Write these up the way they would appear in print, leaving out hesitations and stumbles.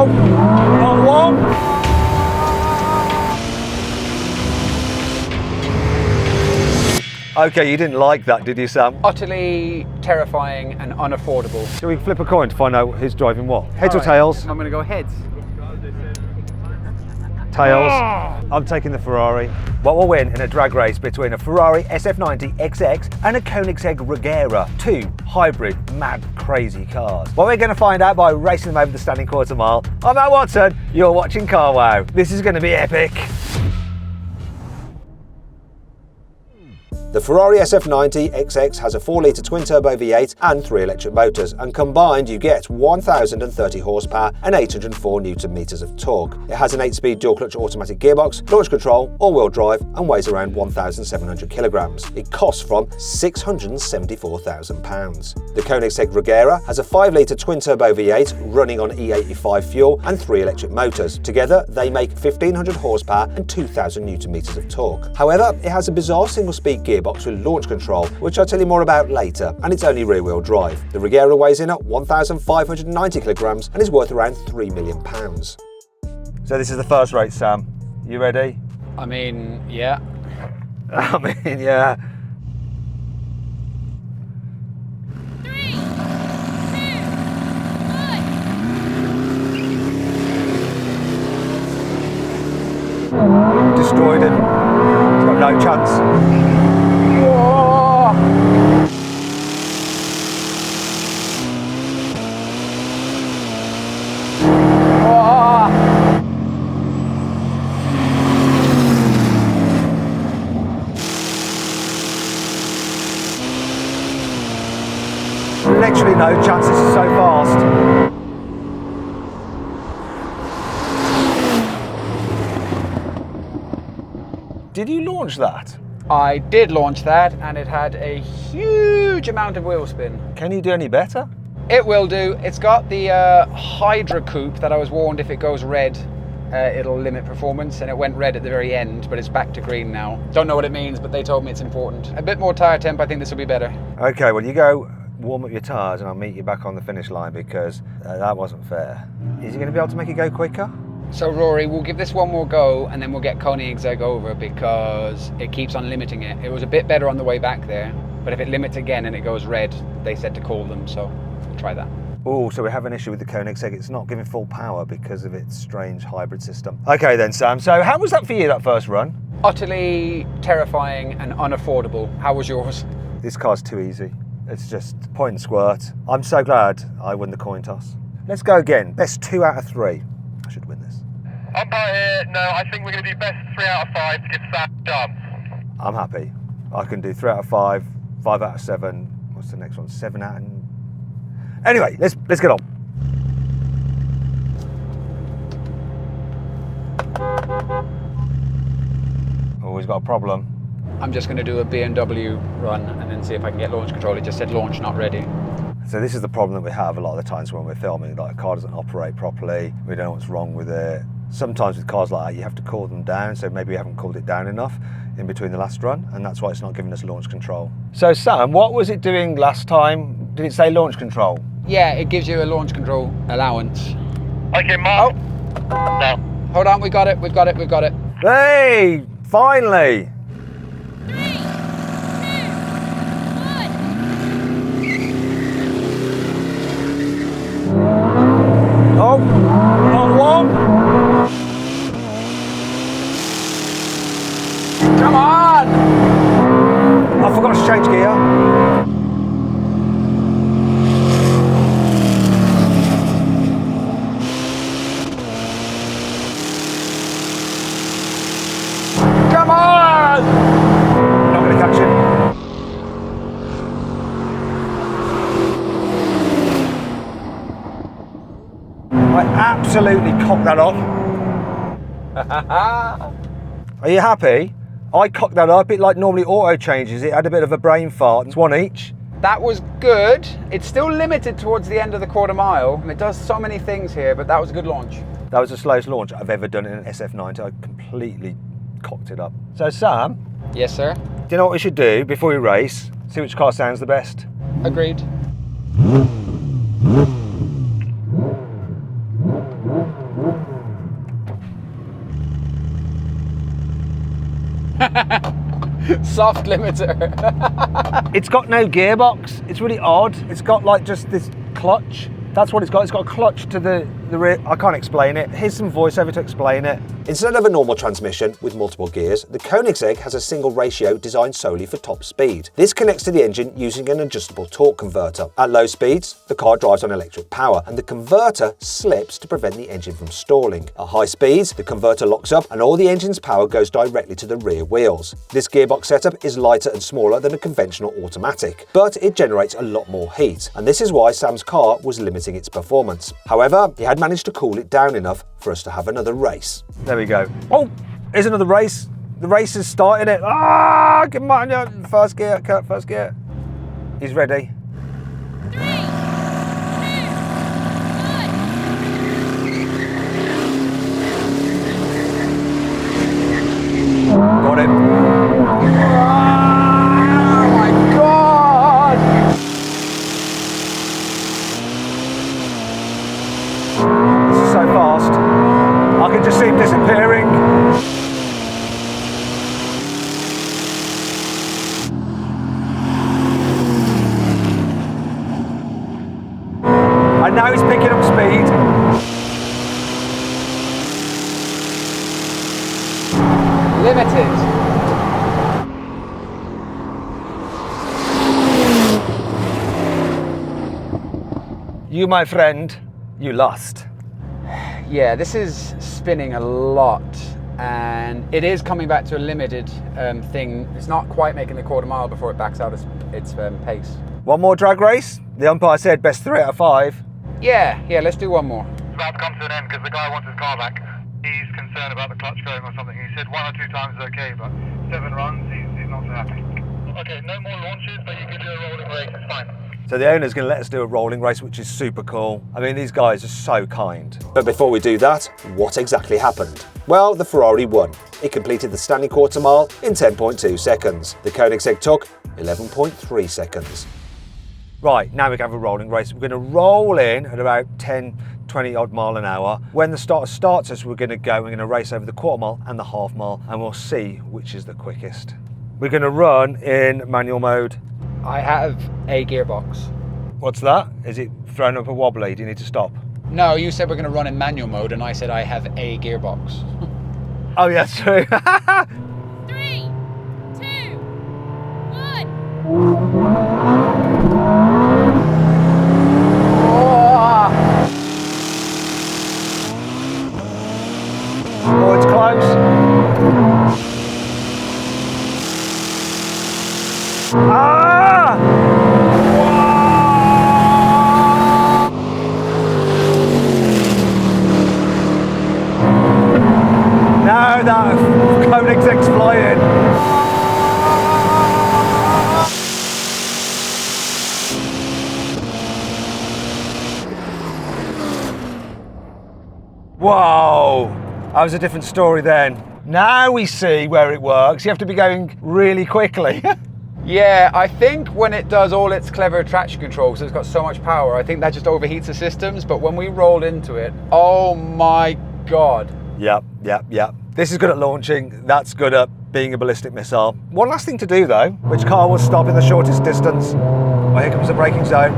Oh, not long. Okay, you didn't like that, did you, Sam? Utterly terrifying and unaffordable. Shall we flip a coin to find out who's driving what? Heads or All right, tails? I'm gonna go heads. Tails. I'm taking the Ferrari. What will win in a drag race between a Ferrari SF90 XX and a Koenigsegg Regera? Two hybrid, mad, crazy cars. Well, we're going to find out by racing them over the standing quarter mile. I'm Matt Watson, you're watching Carwow. This is going to be epic. The Ferrari SF90 XX has a 4-litre twin-turbo V8 and 3 electric motors, and combined you get 1,030 horsepower and 804 Nm of torque. It has an 8-speed dual-clutch automatic gearbox, launch control, all-wheel drive, and weighs around 1,700 kilograms. It costs from £674,000. The Koenigsegg Regera has a 5-litre twin-turbo V8 running on E85 fuel and 3 electric motors. Together, they make 1,500 horsepower and 2,000 Nm of torque. However, it has a bizarre single-speed gearbox with launch control, which I'll tell you more about later, and it's only rear-wheel drive. The Regera weighs in at 1,590 kilograms and is worth around £3 million. So this is the first race, Sam. You ready? I mean, yeah. Yeah. 3, 2, 1. Destroyed him. He's got no chance. Literally no chance, this is so fast. Did you launch that? I did launch that, and it had a huge amount of wheel spin. Can you do any better? It will do. It's got the Hydra coupe that I was warned if it goes red, it'll limit performance, and it went red at the very end, but it's back to green now. Don't know what it means, but they told me it's important. A bit more tyre temp, I think this will be better. Okay, well you go warm up your tyres and I'll meet you back on the finish line, because that wasn't fair. Is he going to be able to make it go quicker? So Rory, we'll give this one more go, and then we'll get Koenigsegg over, because it keeps on limiting it. It was a bit better on the way back there, but if it limits again and it goes red, they said to call them, so we'll try that. Oh, so we have an issue with the Koenigsegg. It's not giving full power because of its strange hybrid system. Okay then, Sam, so how was that for you, that first run? Utterly terrifying and unaffordable. How was yours? This car's too easy. It's just point and squirt. I'm so glad I won the coin toss. Let's go again. Best 2 out of 3. I should win this. Umpire here. No, I think we're going to do best 3 out of 5 to give Sam a chance. I'm happy. I can do 3 out of 5, 5 out of 7. What's the next one? 7 out of... Anyway, let's get on. Oh, he's got a problem. I'm just going to do a BMW run and then see if I can get launch control. It just said launch not ready. So this is the problem that we have a lot of the times when we're filming, like a car doesn't operate properly, we don't know what's wrong with it. Sometimes with cars like that you have to cool them down, so maybe we haven't cooled it down enough in between the last run, and that's why it's not giving us launch control. So Sam, what was it doing last time? Did it say launch control? Yeah, it gives you a launch control allowance. Okay, Mark. Oh. No. Hold on, we got it. Hey, finally! 3, 2, 1. Oh, not long. Come on! I forgot to change gear. Come on! Not going to catch him. I absolutely cocked that off. Are you happy? I cocked that up. It like normally auto changes. It had a bit of a brain fart. It's one each. That was good. It's still limited towards the end of the quarter mile. It does so many things here, but that was a good launch. That was the slowest launch I've ever done in an SF90. I completely cocked it up. So Sam, Yes, sir. do you know what we should do before we race? See which car sounds the best. Agreed. soft limiter. It's got no gearbox. It's really odd. It's got like just this clutch. That's what it's got. It's got a clutch to the rear. I can't explain it. Here's some voiceover to explain it. Instead of a normal transmission with multiple gears, the Koenigsegg has a single ratio designed solely for top speed. This connects to the engine using an adjustable torque converter. At low speeds, the car drives on electric power, and the converter slips to prevent the engine from stalling. At high speeds, the converter locks up and all the engine's power goes directly to the rear wheels. This gearbox setup is lighter and smaller than a conventional automatic, but it generates a lot more heat, and this is why Sam's car was limiting its performance. However, he had managed to cool it down enough for us to have another race. There we go. Oh, here's another race. The race is starting it. Ah, come on, first gear, Kurt, first gear. He's ready. 3, 2, 1. Got him. Oh my God! This is so fast. I can just see him disappearing. And now he's picking up speed. Limited. You, my friend, you lost. Yeah, this is spinning a lot, and it is coming back to a limited thing. It's not quite making the quarter mile before it backs out its pace. One more drag race? The umpire said best 3 out of 5. Yeah, let's do one more. It's about to come to an end because the guy wants his car back. He's concerned about the clutch going or something. He said 1 or 2 times is okay, but 7 runs, he's not so happy. Okay, no more launches, but you can do a rolling race, it's fine. So the owner's going to let us do a rolling race, which is super cool. I mean, these guys are so kind. But before we do that, what exactly happened? Well, the Ferrari won. It completed the standing quarter mile in 10.2 seconds. The Koenigsegg took 11.3 seconds. Right, now we can have a rolling race. We're going to roll in at about 10, 20 odd mile an hour. When the starter starts us, we're going to race over the quarter mile and the half mile, and we'll see which is the quickest. We're going to run in manual mode. I have a gearbox. What's that? Is it thrown up a wobbly? Do you need to stop? No, you said we're going to run in manual mode, and I said I have a gearbox. Oh yeah, true. 3, 2, 1. Oh, it's close. Ah! Now that Koenigsegg's flying. Whoa, that was a different story then. Now we see where it works. You have to be going really quickly. Yeah, I think when it does all its clever traction control, because it's got so much power, I think that just overheats the systems. But when we rolled into it, oh my God. Yep. This is good at launching. That's good at being a ballistic missile. One last thing to do though. Which car will stop in the shortest distance? Oh, here comes the braking zone.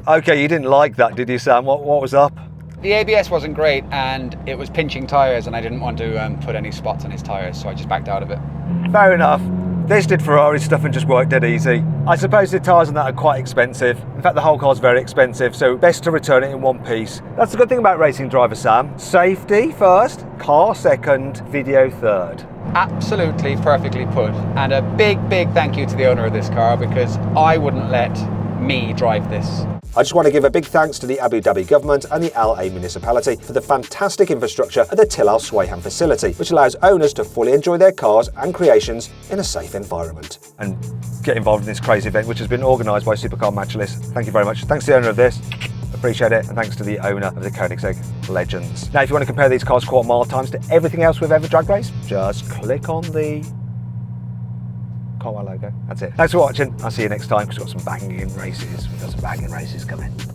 Okay, you didn't like that, did you, Sam? What was up? The ABS wasn't great, and it was pinching tyres, and I didn't want to put any spots on his tyres, so I just backed out of it. Fair enough. This did Ferrari stuff and just worked dead easy. I suppose the tyres on that are quite expensive. In fact, the whole car's very expensive, so best to return it in one piece. That's the good thing about racing driver, Sam. Safety first, car second, video third. Absolutely perfectly put, and a big thank you to the owner of this car, because I wouldn't let me drive this. I just want to give a big thanks to the Abu Dhabi government and the LA municipality for the fantastic infrastructure at the Til Al Swayham facility, which allows owners to fully enjoy their cars and creations in a safe environment. And get involved in this crazy event, which has been organised by Supercar Matchless. Thank you very much. Thanks to the owner of this. Appreciate it, and thanks to the owner of the Koenigsegg Legends. Now, if you want to compare these cars' quarter mile times to everything else we've ever drag raced, just click on the Carwow logo. That's it. Thanks for watching. I'll see you next time because we've got some banging races. We've got some banging races coming.